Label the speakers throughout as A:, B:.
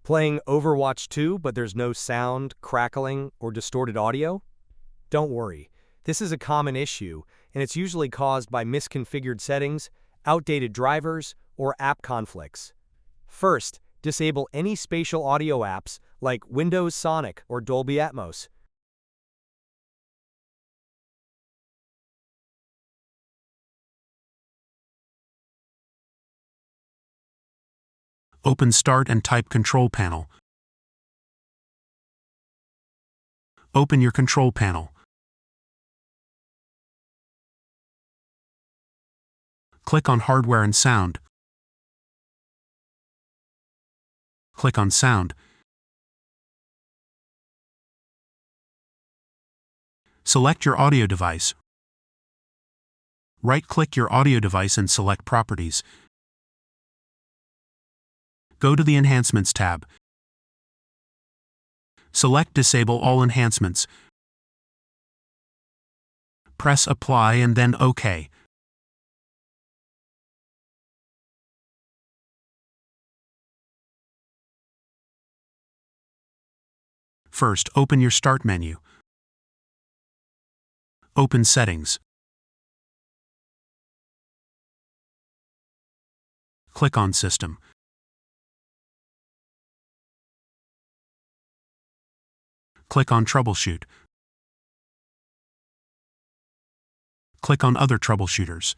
A: Playing Overwatch 2, but there's no sound, crackling, or distorted audio? Don't worry. This is a common issue, and it's usually caused by misconfigured settings, outdated drivers, or app conflicts. First, disable any spatial audio apps like Windows Sonic or Dolby Atmos.
B: Open Start and type Control Panel. Open your Control Panel. Click on Hardware and Sound. Click on Sound. Select your audio device. Right-click your audio device and select Properties. Go to the Enhancements tab. Select Disable all enhancements. Press Apply and then OK. First, open your Start menu. Open Settings. Click on System. Click on Troubleshoot. Click on Other Troubleshooters.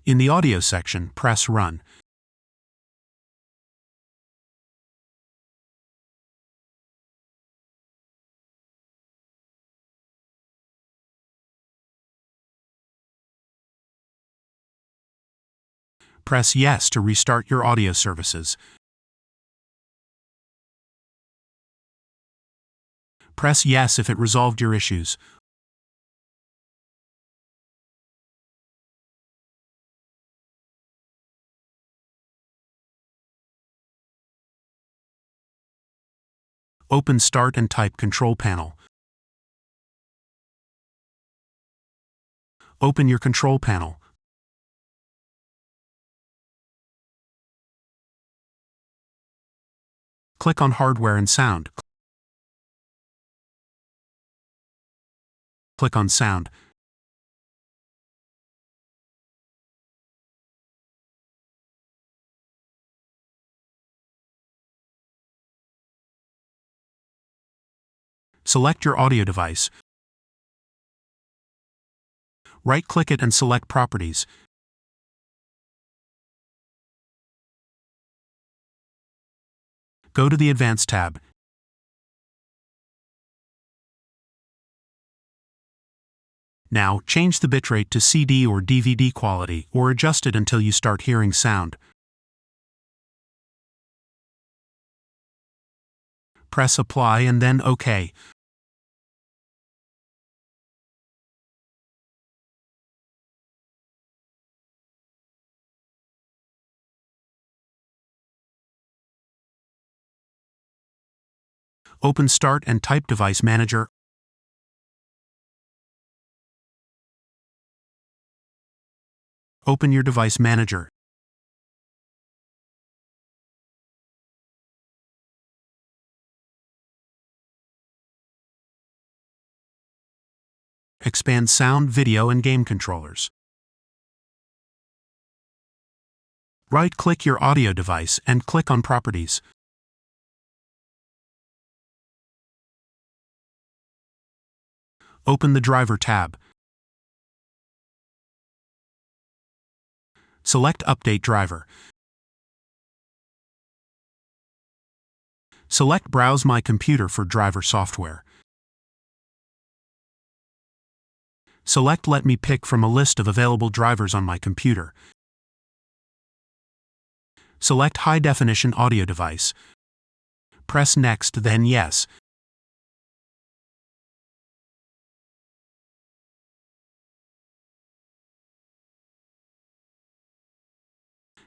B: In the Audio section, press Run. Press Yes to restart your audio services. Press Yes if it resolved your issues. Open Start and type Control Panel. Open your Control Panel. Click on Hardware and Sound. Click on Sound. Select your audio device. Right-click it and select Properties. Go to the Advanced tab. Now, change the bitrate to CD or DVD quality, or adjust it until you start hearing sound. Press Apply and then OK. Open Start and type Device Manager. Open your Device Manager. Expand sound, video, and game controllers. Right-click your audio device and click on Properties. Open the Driver tab. Select Update Driver. Select Browse My Computer for driver software. Select Let me pick from a list of available drivers on my computer. Select High Definition Audio Device. Press Next, then Yes.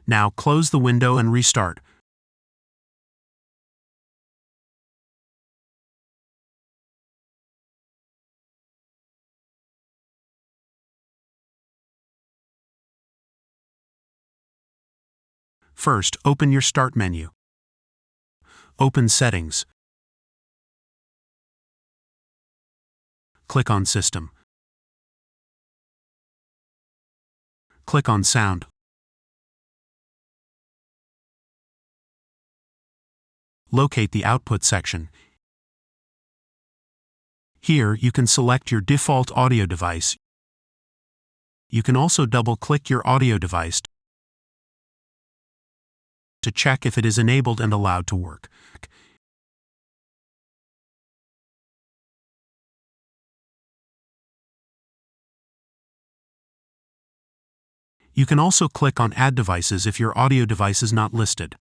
B: Now close the window and restart. First, open your Start menu. Open Settings. Click on System. Click on Sound. Locate the Output section. Here, you can select your default audio device. You can also double-click your audio device to check if it is enabled and allowed to work. You can also click on Add Devices if your audio device is not listed.